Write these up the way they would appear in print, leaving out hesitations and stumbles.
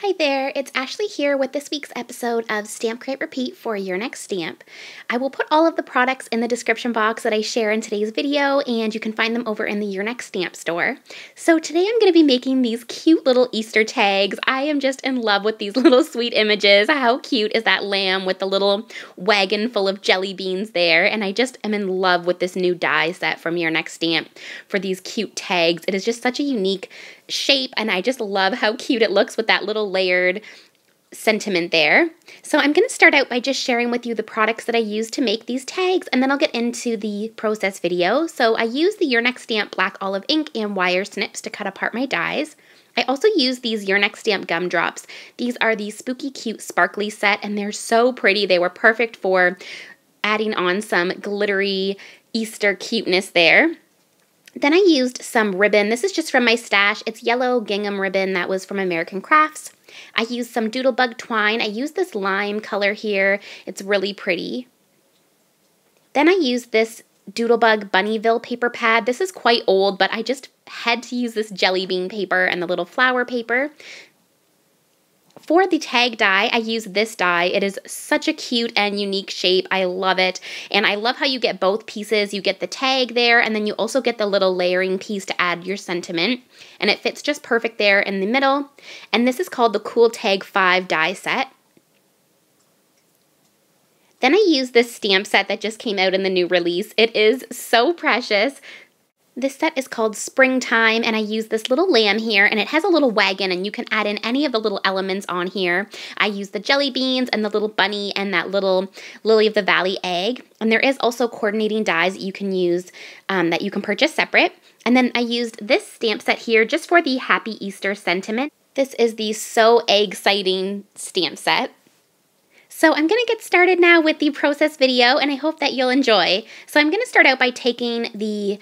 Hi there, it's Ashley here with this week's episode of Stamp Create Repeat for Your Next Stamp. I will put all of the products in the description box that I share in today's video, and you can find them over in the Your Next Stamp store. So today I'm going to be making these cute little Easter tags. I am just in love with these little sweet images. How cute is that lamb with the little wagon full of jelly beans there? And I just am in love with this new die set from Your Next Stamp for these cute tags. It is just such a unique shape, and I just love how cute it looks with that little layered sentiment there. So I'm going to start out by just sharing with you the products that I use to make these tags, and then I'll get into the process video. So I use the Your Next Stamp black olive ink and wire snips to cut apart my dies. I also use these Your Next Stamp gumdrops. These are the Spooky Cute Sparkly set, and they're so pretty. They were perfect for adding on some glittery Easter cuteness there. Then I used some ribbon. This is just from my stash. It's yellow gingham ribbon that was from American Crafts. I used some doodlebug twine. I used this lime color here. It's really pretty. Then I used this doodlebug Bunnyville paper pad. This is quite old, but I just had to use this jelly bean paper and the little flower paper. For the tag die, I use this die. It is such a cute and unique shape. I love it. And I love how you get both pieces. You get the tag there, and then you also get the little layering piece to add your sentiment. And it fits just perfect there in the middle. And this is called the Cool Tag 5 die set. Then I use this stamp set that just came out in the new release. It is so precious. This set is called Springtime, and I use this little lamb here, and it has a little wagon, and you can add in any of the little elements on here. I use the jelly beans and the little bunny and that little lily of the valley egg, and there is also coordinating dies that you can use that you can purchase separate. And then I used this stamp set here just for the Happy Easter sentiment. This is the So Egg-citing stamp set. So I'm going to get started now with the process video, and I hope that you'll enjoy. So I'm going to start out by taking the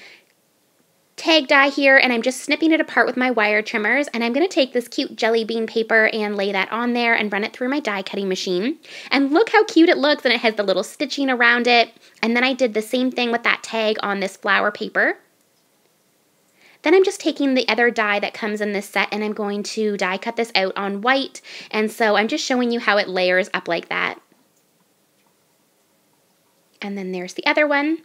tag die here, and I'm just snipping it apart with my wire trimmers, and I'm going to take this cute jelly bean paper and lay that on there and run it through my die cutting machine. And look how cute it looks, and it has the little stitching around it. And then I did the same thing with that tag on this flower paper. Then I'm just taking the other die that comes in this set, and I'm going to die cut this out on white, and so I'm just showing you how it layers up like that. And then there's the other one.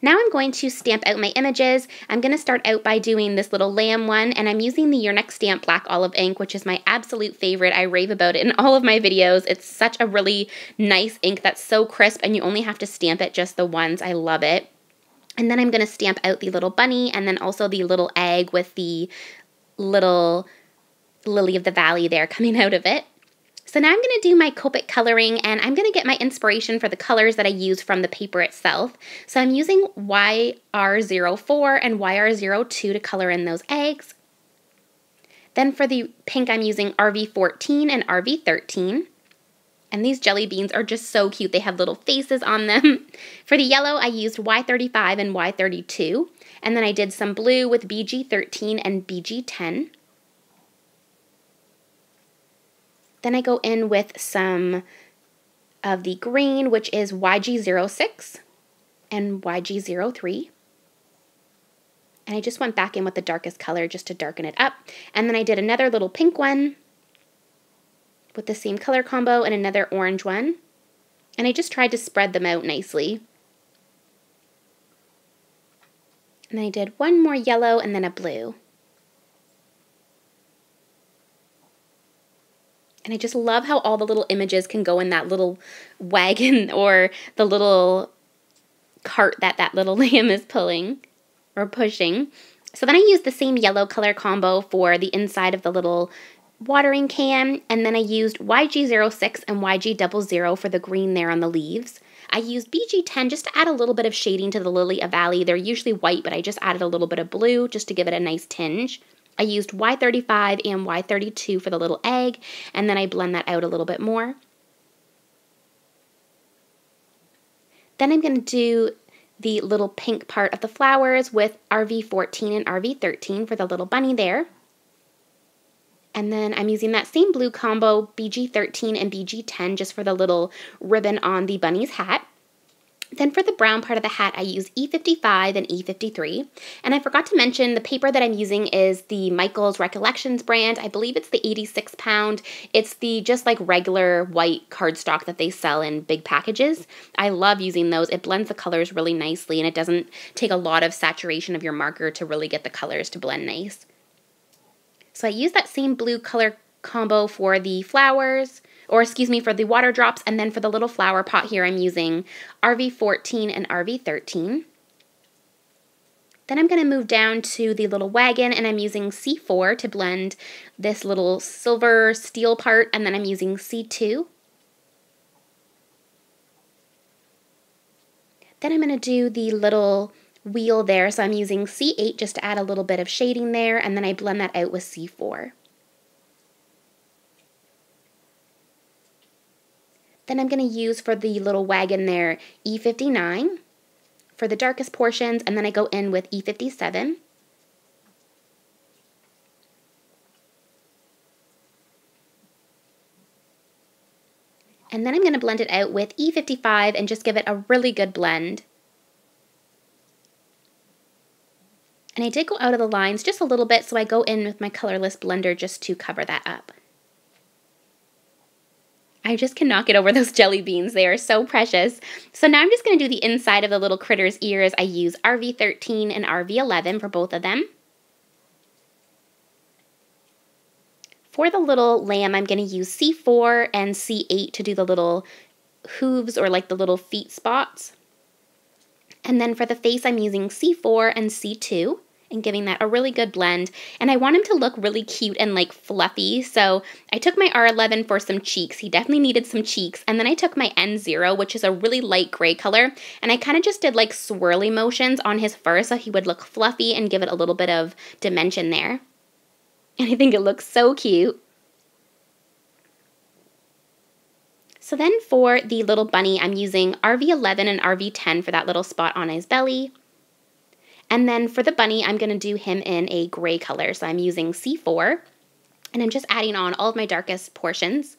Now I'm going to stamp out my images. I'm going to start out by doing this little lamb one, and I'm using the Your Next Stamp black olive ink, which is my absolute favorite. I rave about it in all of my videos. It's such a really nice ink that's so crisp, and you only have to stamp it just the once. I love it. And then I'm going to stamp out the little bunny, and then also the little egg with the little lily of the valley there coming out of it. So now I'm going to do my Copic coloring, and I'm going to get my inspiration for the colors that I use from the paper itself. So I'm using YR04 and YR02 to color in those eggs. Then for the pink, I'm using RV14 and RV13. And these jelly beans are just so cute. They have little faces on them. For the yellow, I used Y35 and Y32. And then I did some blue with BG13 and BG10. Then I go in with some of the green, which is YG06 and YG03. And I just went back in with the darkest color just to darken it up. And then I did another little pink one with the same color combo and another orange one. And I just tried to spread them out nicely. And then I did one more yellow and then a blue. And I just love how all the little images can go in that little wagon or the little cart that that little lamb is pulling or pushing. So then I used the same yellow color combo for the inside of the little watering can. And then I used YG06 and YG00 for the green there on the leaves. I used BG10 just to add a little bit of shading to the lily of valley. They're usually white, but I just added a little bit of blue just to give it a nice tinge. I used Y35 and Y32 for the little egg, and then I blend that out a little bit more. Then I'm going to do the little pink part of the flowers with RV14 and RV13 for the little bunny there. And then I'm using that same blue combo, BG13 and BG10, just for the little ribbon on the bunny's hat. Then for the brown part of the hat, I use E55 and E53. And I forgot to mention the paper that I'm using is the Michael's Recollections brand. I believe it's the 86 pound. It's the just like regular white cardstock that they sell in big packages. I love using those. It blends the colors really nicely and it doesn't take a lot of saturation of your marker to really get the colors to blend nice. So I use that same blue color combo for the flowers, or excuse me, for the water drops, and then for the little flower pot here, I'm using RV14 and RV13. Then I'm going to move down to the little wagon, and I'm using C4 to blend this little silver steel part, and then I'm using C2. Then I'm going to do the little wheel there, so I'm using C8 just to add a little bit of shading there, and then I blend that out with C4. Then I'm going to use for the little wagon there E59 for the darkest portions, and then I go in with E57. And then I'm going to blend it out with E55 and just give it a really good blend. And I did go out of the lines just a little bit, so I go in with my colorless blender just to cover that up. I just cannot get over those jelly beans. They are so precious. So now I'm just going to do the inside of the little critter's ears. I use RV13 and RV11 for both of them. For the little lamb, I'm going to use C4 and C8 to do the little hooves or like the little feet spots. And then for the face, I'm using C4 and C2. And giving that a really good blend. And I want him to look really cute and like fluffy. So I took my R11 for some cheeks. He definitely needed some cheeks. And then I took my N0, which is a really light gray color. And I kind of just did like swirly motions on his fur so he would look fluffy and give it a little bit of dimension there. And I think it looks so cute. So then for the little bunny, I'm using RV11 and RV10 for that little spot on his belly. And then for the bunny, I'm going to do him in a gray color. So I'm using C4, and I'm just adding on all of my darkest portions.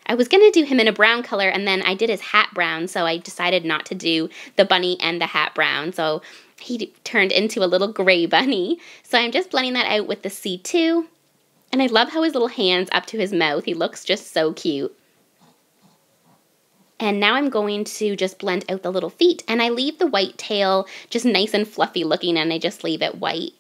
I was going to do him in a brown color, and then I did his hat brown, so I decided not to do the bunny and the hat brown. So he turned into a little gray bunny. So I'm just blending that out with the C2. And I love how his little hand's up to his mouth. He looks just so cute. And now I'm going to just blend out the little feet, and I leave the white tail just nice and fluffy looking, and I just leave it white.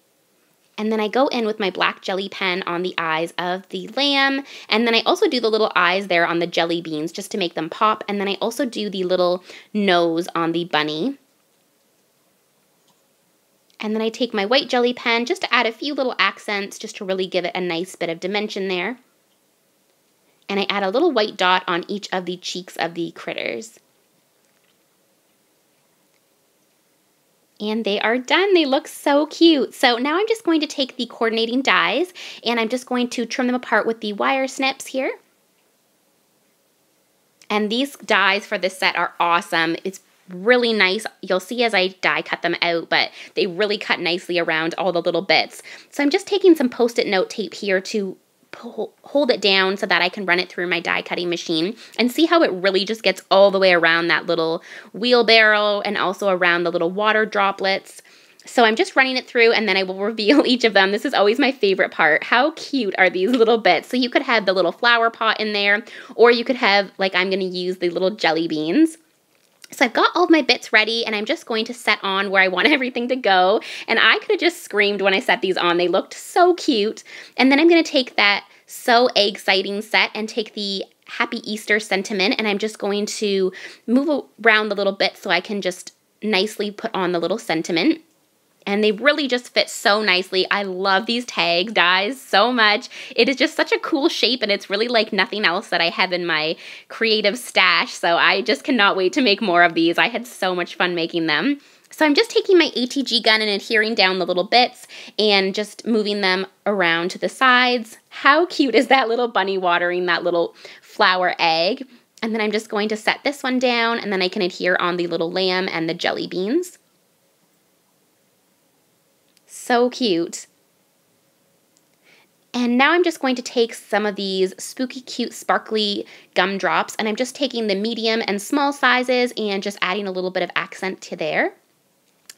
And then I go in with my black jelly pen on the eyes of the lamb, and then I also do the little eyes there on the jelly beans just to make them pop, and then I also do the little nose on the bunny. And then I take my white jelly pen just to add a few little accents just to really give it a nice bit of dimension there. And I add a little white dot on each of the cheeks of the critters. And they are done. They look so cute. So now I'm just going to take the coordinating dies and I'm just going to trim them apart with the wire snips here. And these dies for this set are awesome. It's really nice. You'll see as I die cut them out, but they really cut nicely around all the little bits. So I'm just taking some Post-it note tape here to hold it down so that I can run it through my die cutting machine and see how it really just gets all the way around that little wheelbarrow and also around the little water droplets. So I'm just running it through and then I will reveal each of them. This is always my favorite part. How cute are these little bits? So you could have the little flower pot in there, or you could have, like I'm going to use the little jelly beans. So I've got all of my bits ready and I'm just going to set on where I want everything to go. And I could have just screamed when I set these on. They looked so cute. And then I'm going to take that So Egg-citing set and take the Happy Easter sentiment, and I'm just going to move around the little bit so I can just nicely put on the little sentiment. And they really just fit so nicely. I love these tag dies so much. It is just such a cool shape, and it's really like nothing else that I have in my creative stash. So I just cannot wait to make more of these. I had so much fun making them. So I'm just taking my ATG gun and adhering down the little bits and just moving them around to the sides. How cute is that little bunny watering that little flower egg? And then I'm just going to set this one down, and then I can adhere on the little lamb and the jelly beans. So cute. And now I'm just going to take some of these spooky cute sparkly gumdrops, and I'm just taking the medium and small sizes and just adding a little bit of accent to there.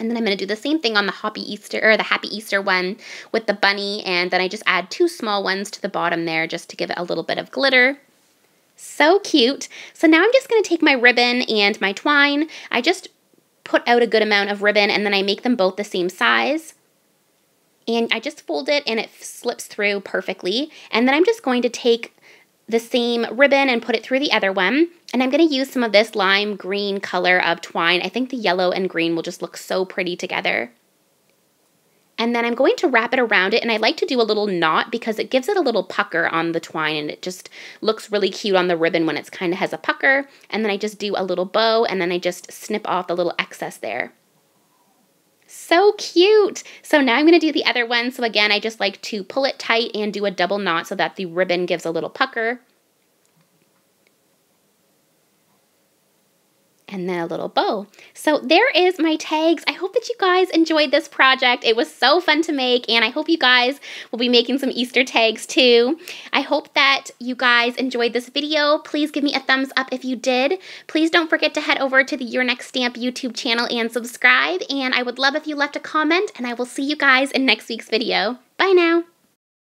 And then I'm going to do the same thing on the Happy Easter one with the bunny, and then I just add 2 small ones to the bottom there just to give it a little bit of glitter. So cute. So now I'm just going to take my ribbon and my twine. I just put out a good amount of ribbon, and then I make them both the same size. And I just fold it and it slips through perfectly. And then I'm just going to take the same ribbon and put it through the other one. And I'm going to use some of this lime green color of twine. I think the yellow and green will just look so pretty together. And then I'm going to wrap it around it, and I like to do a little knot because it gives it a little pucker on the twine, and it just looks really cute on the ribbon when it kind of has a pucker. And then I just do a little bow, and then I just snip off the little excess there. So cute! So now I'm going to do the other one. So again, I just like to pull it tight and do a double knot so that the ribbon gives a little pucker. And then a little bow. So there is my tags. I hope that you guys enjoyed this project. It was so fun to make, and I hope you guys will be making some Easter tags too. I hope that you guys enjoyed this video. Please give me a thumbs up if you did. Please don't forget to head over to the Your Next Stamp YouTube channel and subscribe, and I would love if you left a comment, and I will see you guys in next week's video. Bye now.